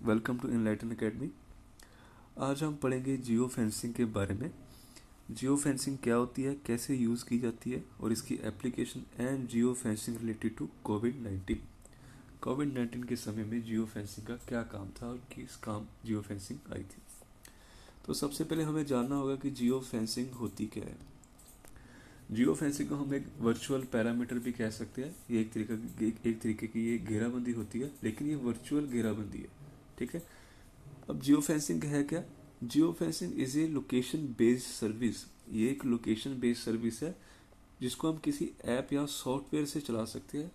Welcome to enlighten academy. आज हम पढ़ेंगे जियो फेंसिंग के बारे में। जियो फेंसिंग क्या होती है, कैसे यूज़ की जाती है और इसकी application and geo fencing related to कोविड-19। कोविड-19 के समय में जियो फेंसिंग का क्या काम था और किस काम जियो फेंसिंग आई थी। तो सबसे पहले हमें जानना होगा कि जियो फेंसिंग होती क्या है। जियो फेंसिंग को हम एक वर्चुअल पैरामीटर भी कह सकते हैं। ये एक तरीके की ये घेराबंदी होती है, लेकिन ये वर्चुअल घेराबंदी है। ठीक है। अब जियो फेंसिंग है क्या? Geo fencing is a location based service. ये एक लोकेशन बेस्ड सर्विस है जिसको हम किसी ऐप या सॉफ्टवेयर से चला सकते हैं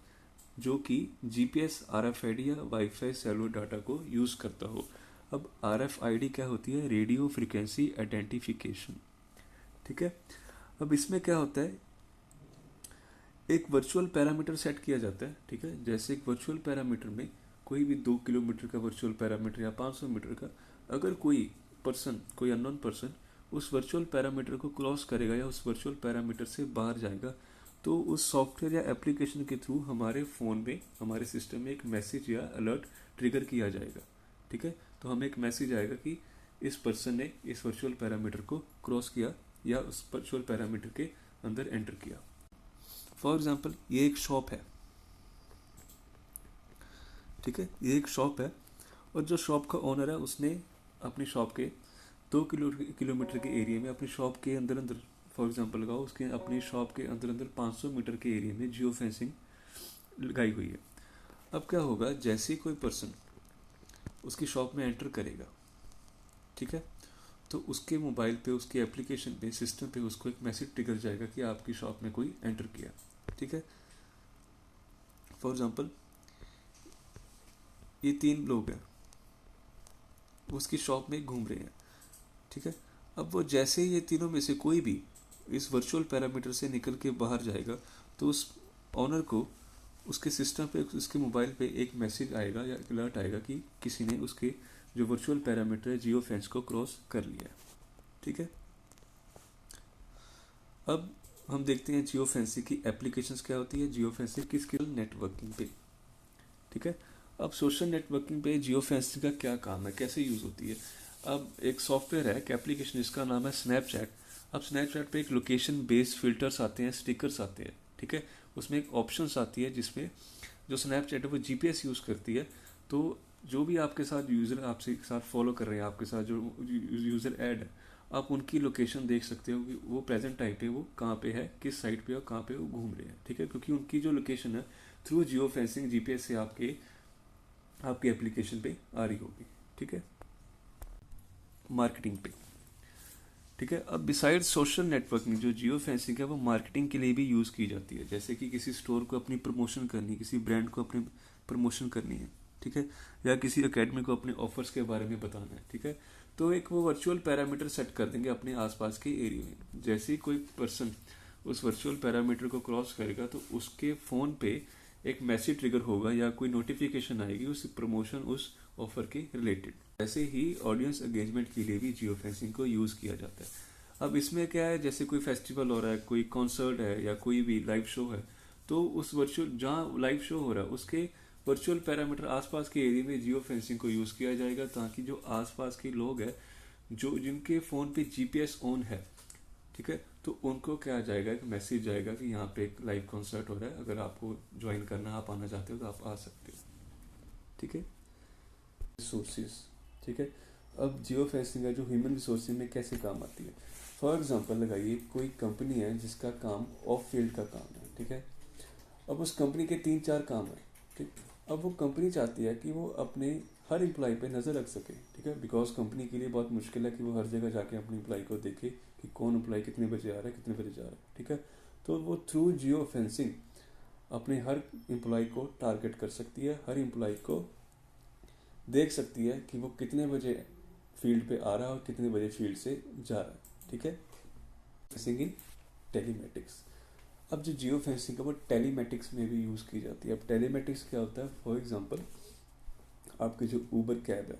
जो कि जीपीएस, आरएफआईडी या वाईफाई सेलुलर डाटा को यूज करता हो। अब आरएफआईडी क्या होती है? Radio frequency identification. ठीक है। अब इसमें क्या होता है, एक वर्चुअल पैरामीटर सेट किया जाता है। ठीक है। जैसे एक वर्चुअल पैरामीटर में कोई भी 2 किलोमीटर का वर्चुअल पैरामीटर या 500 मीटर का, अगर कोई पर्सन, कोई अननोन पर्सन उस वर्चुअल पैरामीटर को क्रॉस करेगा या उस वर्चुअल पैरामीटर से बाहर जाएगा, तो उस सॉफ्टवेयर या एप्लीकेशन के थ्रू हमारे फ़ोन में, हमारे सिस्टम में एक मैसेज या अलर्ट ट्रिगर किया जाएगा। ठीक है। तो हमें एक मैसेज आएगा कि इस पर्सन ने इस वर्चुअल पैरामीटर को क्रॉस किया या उस वर्चुअल पैरामीटर के अंदर एंटर किया। फॉर एग्जाम्पल, ये एक शॉप है। ठीक है। ये एक शॉप है और जो शॉप का ओनर है उसने अपनी शॉप के 2 किलोमीटर के एरिया में, अपनी शॉप के अंदर अंदर, फॉर एग्जांपल लगाओ, उसके अपनी शॉप के अंदर अंदर 500 मीटर के एरिया में जियो फेंसिंग लगाई हुई है। अब क्या होगा, जैसे ही कोई पर्सन उसकी शॉप में एंटर करेगा, ठीक है, तो उसके मोबाइल पे, उसके एप्लीकेशन पे, सिस्टम पे उसको एक मैसेज ट्रिगर जाएगा कि आपकी शॉप में कोई एंटर किया। ठीक है। फॉर एग्जाम्पल, ये 3 लोग हैं, उसकी शॉप में घूम रहे हैं। ठीक है। अब वो जैसे ही ये तीनों में से कोई भी इस वर्चुअल पैरामीटर से निकल के बाहर जाएगा, तो उस ऑनर को उसके सिस्टम पे, उसके मोबाइल पे एक मैसेज आएगा या अलर्ट आएगा कि किसी ने उसके जो वर्चुअल पैरामीटर है जियो फेंस को क्रॉस कर लिया है। ठीक है। अब हम देखते हैं जियो फेंसिंग की एप्लीकेशंस क्या होती है। जियो फेंसिंग की स्किल नेटवर्किंग पे। ठीक है। अब सोशल नेटवर्किंग पे जियो फेंसिंग का क्या काम है, कैसे यूज होती है। अब एक सॉफ्टवेयर है, एक एप्लीकेशन, इसका नाम है स्नैपचैट। अब स्नैपचैट पे एक लोकेशन बेस्ड फिल्टर्स आते हैं, स्टिकर्स आते हैं। ठीक है। उसमें एक ऑप्शंस आती है जिसमें जो स्नैपचैट है वो जीपीएस यूज करती है। तो जो भी आपके साथ यूजर आपसे साथ फॉलो कर रहे हैं, आपके साथ जो यूजर ऐड है, आप उनकी लोकेशन देख सकते हो कि वो प्रेजेंट टाइम पे वो कहाँ पे है, किस साइट पे और कहाँ पे वो घूम रहे हैं। ठीक है। क्योंकि उनकी जो लोकेशन है थ्रू जियो फेंसिंग जीपीएस से आपकी एप्लीकेशन पे आ रही होगी। ठीक है। मार्केटिंग पे। ठीक है। अब बिसाइड सोशल नेटवर्किंग, जो जियो फेंसिंग है वो मार्केटिंग के लिए भी यूज की जाती है। जैसे कि किसी स्टोर को अपनी प्रमोशन करनी है, किसी ब्रांड को अपनी प्रमोशन करनी है। ठीक है। या किसी अकेडमी को अपने ऑफर्स के बारे में बताना है। ठीक है। तो एक वो वर्चुअल पैरामीटर सेट कर देंगे अपने आसपास के एरिया में। जैसे ही कोई पर्सन उस वर्चुअल पैरामीटर को क्रॉस करेगा, तो उसके फोन पे एक मैसेज ट्रिगर होगा या कोई नोटिफिकेशन आएगी उस प्रमोशन, उस ऑफर के रिलेटेड। ऐसे ही ऑडियंस एंगेजमेंट के लिए भी जियो फेंसिंग को यूज किया जाता है। अब इसमें क्या है, जैसे कोई फेस्टिवल हो रहा है, कोई कॉन्सर्ट है या कोई भी लाइव शो है, तो उस वर्चुअल, जहाँ लाइव शो हो रहा है उसके वर्चुअल पैरामीटर आसपास के एरिया में जियो फेंसिंग को यूज किया जाएगा, ताकि जो आसपास के लोग हैं, जो जिनके फोन पे जीपीएस ऑन है, ठीक है, तो उनको क्या जाएगा, एक मैसेज जाएगा कि यहाँ पे एक लाइव कॉन्सर्ट हो रहा है, अगर आपको ज्वाइन करना, आप आना चाहते हो तो आप आ सकते हो। ठीक है। रिसोर्सेज। ठीक है। अब जियो फेंसिंग है जो ह्यूमन रिसोर्सेज में कैसे काम आती है। फॉर एग्जांपल लगाइए, कोई कंपनी है जिसका काम ऑफ फील्ड का काम है। ठीक है। अब उस कंपनी के 3-4 काम है। ठीक। अब वो कंपनी चाहती है कि वो अपने हर एम्प्लॉय पे नज़र रख सके। ठीक है। बिकॉज कंपनी के लिए बहुत मुश्किल है कि वो हर जगह जाके अपने एम्प्लॉय को देखे कि कौन एम्प्लॉय कितने बजे आ रहा है, कितने बजे जा रहा है। ठीक है। तो वो थ्रू जियो फेंसिंग अपने हर एम्प्लॉय को टारगेट कर सकती है, हर एम्प्लॉय को देख सकती है कि वो कितने बजे फील्ड पे आ रहा है और कितने बजे फील्ड से जा रहा है। ठीक है। फेंसिंग इन टेलीमेटिक्स। अब जो जियो फेंसिंग है वो टेलीमेटिक्स में भी यूज़ की जाती है। अब टेलीमेटिक्स क्या होता है, फॉर एग्जांपल आपकी जो ऊबर कैब है,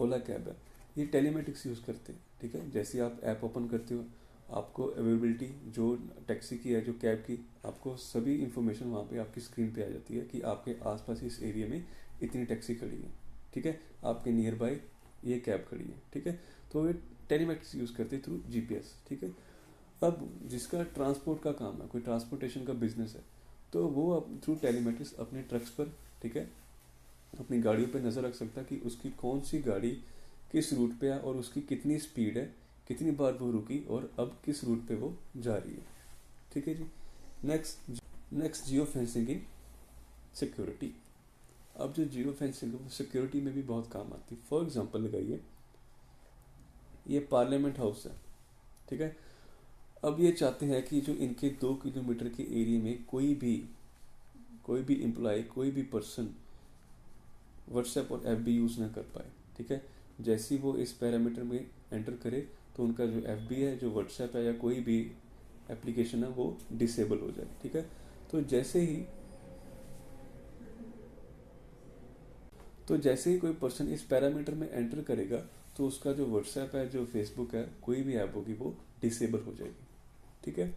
ओला कैब है, ये टेलीमेटिक्स यूज़ करते हैं। ठीक है। जैसे आप ऐप ओपन करते हो, आपको अवेलेबिलिटी जो टैक्सी की है, जो कैब की, आपको सभी इंफॉर्मेशन वहाँ पे आपकी स्क्रीन पे आ जाती है कि आपके आसपास इस एरिया में इतनी टैक्सी खड़ी है। ठीक है, आपके नियर बाय ये कैब खड़ी है, ठीक है, तो ये टेलीमेट्रिक्स यूज़ करते हैं थ्रू जीपीएस, ठीक है। अब जिसका ट्रांसपोर्ट का काम है, कोई ट्रांसपोर्टेशन का बिजनेस है, तो वो अब थ्रू टेलीमेट्रिक्स अपने ट्रक्स पर, ठीक है, अपनी गाड़ियों पर नज़र रख सकता है कि उसकी कौन सी गाड़ी किस रूट पे है और उसकी कितनी स्पीड है, कितनी बार वो रुकी और अब किस रूट पे वो जा रही है, ठीक है जी। Next geo fencing in security. अब जो जियो फेंसिंग है वो सिक्योरिटी में भी बहुत काम आती है। फॉर एग्जांपल लगाइए, ये पार्लियामेंट हाउस है, ठीक है। अब ये चाहते हैं कि जो इनके 2 किलोमीटर के एरिया में कोई भी एम्प्लॉय, कोई भी पर्सन व्हाट्सएप और एफ बी यूज़ ना कर पाए, ठीक है। जैसे ही वो इस पैरामीटर में एंटर करे तो उनका जो एफ बी है, जो व्हाट्सएप है या कोई भी एप्लीकेशन है वो डिसेबल हो जाए, ठीक है। तो जैसे ही कोई पर्सन इस पैरामीटर में एंटर करेगा तो उसका जो व्हाट्सएप है, जो फेसबुक है, कोई भी ऐप होगी वो डिसेबल हो जाएगी, ठीक है।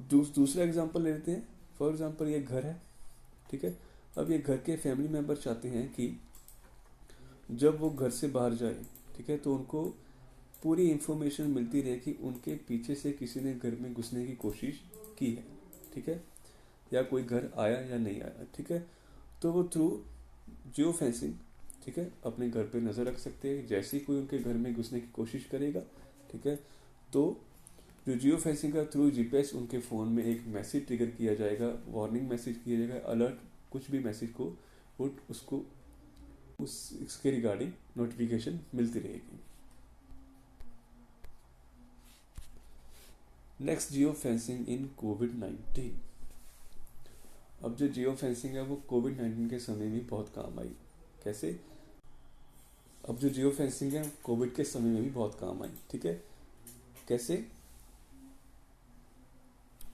दूसरा एग्जांपल ले लेते हैं। फॉर एग्जांपल ये घर है, ठीक है। अब ये घर के फैमिली मेंबर चाहते हैं कि जब वो घर से बाहर जाए, ठीक है, तो उनको पूरी इंफॉर्मेशन मिलती रहे कि उनके पीछे से किसी ने घर में घुसने की कोशिश की है, ठीक है, या कोई घर आया या नहीं आया, ठीक है। तो वो थ्रू जियो फेंसिंग, ठीक है, अपने घर पे नज़र रख सकते हैं। जैसे ही कोई उनके घर में घुसने की कोशिश करेगा, ठीक है, तो जो जियो फेंसिंग का थ्रू जीपीएस उनके फ़ोन में एक मैसेज ट्रिगर किया जाएगा, वार्निंग मैसेज किया जाएगा, अलर्ट, कुछ भी मैसेज को वो उसको इसके रिगार्डिंग नोटिफिकेशन मिलती रहेगी। नेक्स्ट, जियो फेंसिंग इन कोविड-19। अब जो जियो फेंसिंग है वो कोविड-19 के समय में बहुत काम आई। कैसे? अब जो जियो फेंसिंग है कोविड के समय में भी बहुत काम आई, ठीक है। कैसे?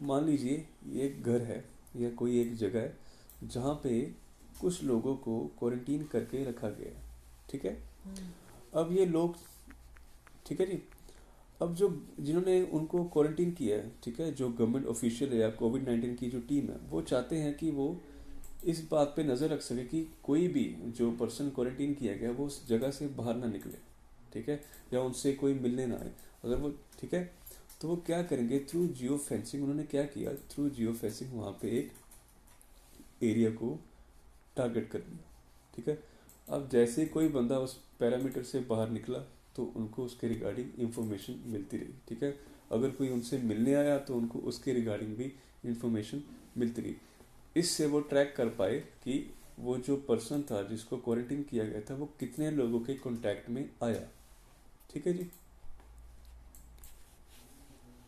मान लीजिए ये एक घर है या कोई एक जगह है जहाँ पे कुछ लोगों को क्वारंटीन करके रखा गया है, ठीक है। अब ये लोग, ठीक है जी, अब जो जिन्होंने उनको क्वारंटीन किया है, ठीक है, जो गवर्नमेंट ऑफिशियल है या कोविड-19 की जो टीम है, वो चाहते हैं कि वो इस बात पे नज़र रख सके कि कोई भी जो पर्सन क्वारंटीन किया गया वो उस जगह से बाहर ना निकले, ठीक है, या उनसे कोई मिलने ना आए अगर वो, ठीक है। तो वो क्या करेंगे, थ्रू जियो फेंसिंग उन्होंने क्या किया, थ्रू जियो फेंसिंग वहाँ पे एक एरिया को टारगेट कर दिया, ठीक है। अब जैसे ही कोई बंदा उस पैरामीटर से बाहर निकला तो उनको उसके रिगार्डिंग इंफॉर्मेशन मिलती रही, ठीक है। अगर कोई उनसे मिलने आया तो उनको उसके रिगार्डिंग भी इंफॉर्मेशन मिलती रही। इससे वो ट्रैक कर पाए कि वो जो पर्सन था जिसको क्वारंटीन किया गया था वो कितने लोगों के कांटेक्ट में आया, ठीक है जी।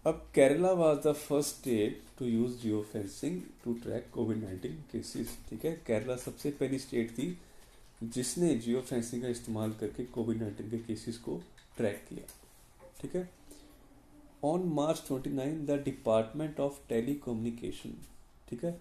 अब Kerala was the first state to use geo fencing to track कोविड-19 केसेस, ठीक है। केरला सबसे पहली स्टेट थी जिसने जियो फेंसिंग का इस्तेमाल करके कोविड-19 के केसेस को ट्रैक किया, ठीक है। On March 29 the department of telecommunication, ठीक है,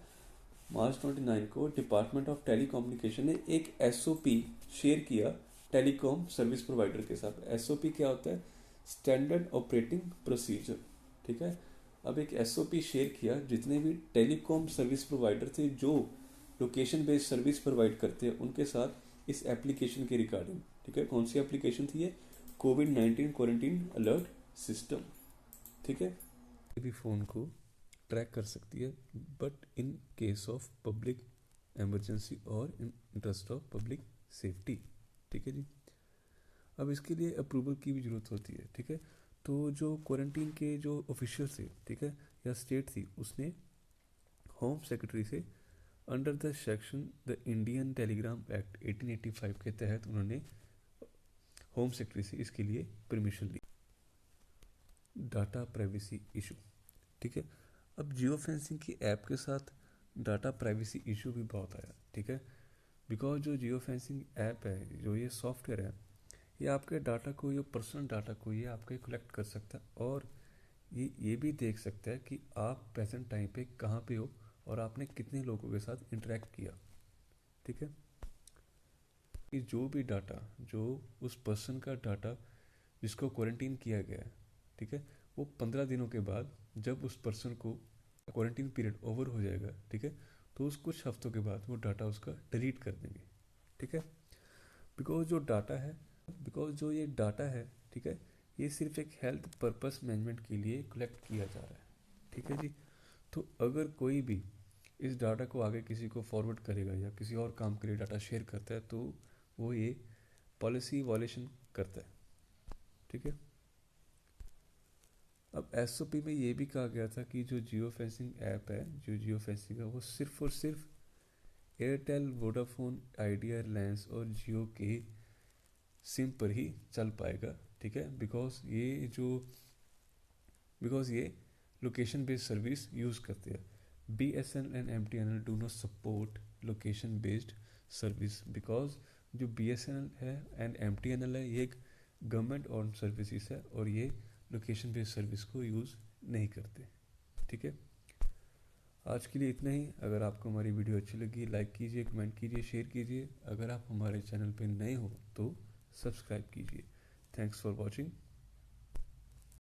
मार्च 29 को डिपार्टमेंट ऑफ टेलीकम्युनिकेशन ने एक एसओपी शेयर किया टेलीकॉम सर्विस प्रोवाइडर के साथ। एसओपी क्या होता है? स्टैंडर्ड ऑपरेटिंग प्रोसीजर, ठीक है। अब एक एसओपी शेयर किया जितने भी टेलीकॉम सर्विस प्रोवाइडर थे जो लोकेशन बेस्ड सर्विस प्रोवाइड करते हैं उनके साथ इस एप्लीकेशन के रिगार्डिंग, ठीक है। कौन सी एप्लीकेशन थी ये? कोविड-19 क्वारंटीन अलर्ट सिस्टम, ठीक है। भी फ़ोन को ट्रैक कर सकती है but in case of public emergency और in interest of public safety, ठीक है जी। अब इसके लिए अप्रूवल की भी ज़रूरत होती है, ठीक है। तो जो क्वारंटीन के जो ऑफिशियल थे, ठीक है, या स्टेट थी, उसने होम सेक्रेटरी से under the section the Indian Telegram act 1885 के तहत उन्होंने होम सेक्रेटरी से इसके लिए परमिशन ली। डाटा प्राइवेसी इशू, ठीक है। अब जियो फेंसिंग की ऐप के साथ डाटा प्राइवेसी इशू भी बहुत आया, ठीक है। बिकॉज जो जियो फेंसिंग ऐप है, जो ये सॉफ्टवेयर है, ये आपके डाटा को, ये पर्सनल डाटा को ये आपके कलेक्ट कर सकता है और ये भी देख सकता है कि आप प्रेजेंट टाइम पे कहाँ पे हो और आपने कितने लोगों के साथ इंटरेक्ट किया, ठीक है। कि जो भी डाटा, जो उस पर्सन का डाटा जिसको क्वारंटीन किया गया है, ठीक है, वो 15 दिनों के बाद जब उस पर्सन को क्वारंटीन पीरियड ओवर हो जाएगा, ठीक है, तो उस कुछ हफ्तों के बाद वो डाटा उसका डिलीट कर देंगे, ठीक है। बिकॉज जो ये डाटा है, ठीक है, ये सिर्फ एक हेल्थ पर्पस मैनेजमेंट के लिए कलेक्ट किया जा रहा है, ठीक है जी। तो अगर कोई भी इस डाटा को आगे किसी को फॉरवर्ड करेगा या किसी और काम के लिए डाटा शेयर करता है तो वो ये पॉलिसी वॉलेशन करता है, ठीक है। अब एसओपी में ये भी कहा गया था कि जो जियो फेंसिंग ऐप है, जो जियो फेंसिंग है, वो सिर्फ और सिर्फ एयरटेल, वोडाफोन, आइडिया, रिलायंस और जियो के सिम पर ही चल पाएगा, ठीक है। बिकॉज ये लोकेशन बेस्ड सर्विस यूज़ करते हैं। BSNL and MTNL do not support location based service, because जो BSNL है एंड MTNL है, ये एक गवर्नमेंट ऑन सर्विसेज है और ये लोकेशन बेस्ड सर्विस को यूज़ नहीं करते, ठीक है। आज के लिए इतना ही। अगर आपको हमारी वीडियो अच्छी लगी, लाइक कीजिए, कमेंट कीजिए, शेयर कीजिए। अगर आप हमारे चैनल पर नए हो तो सब्सक्राइब कीजिए। Thanks for watching.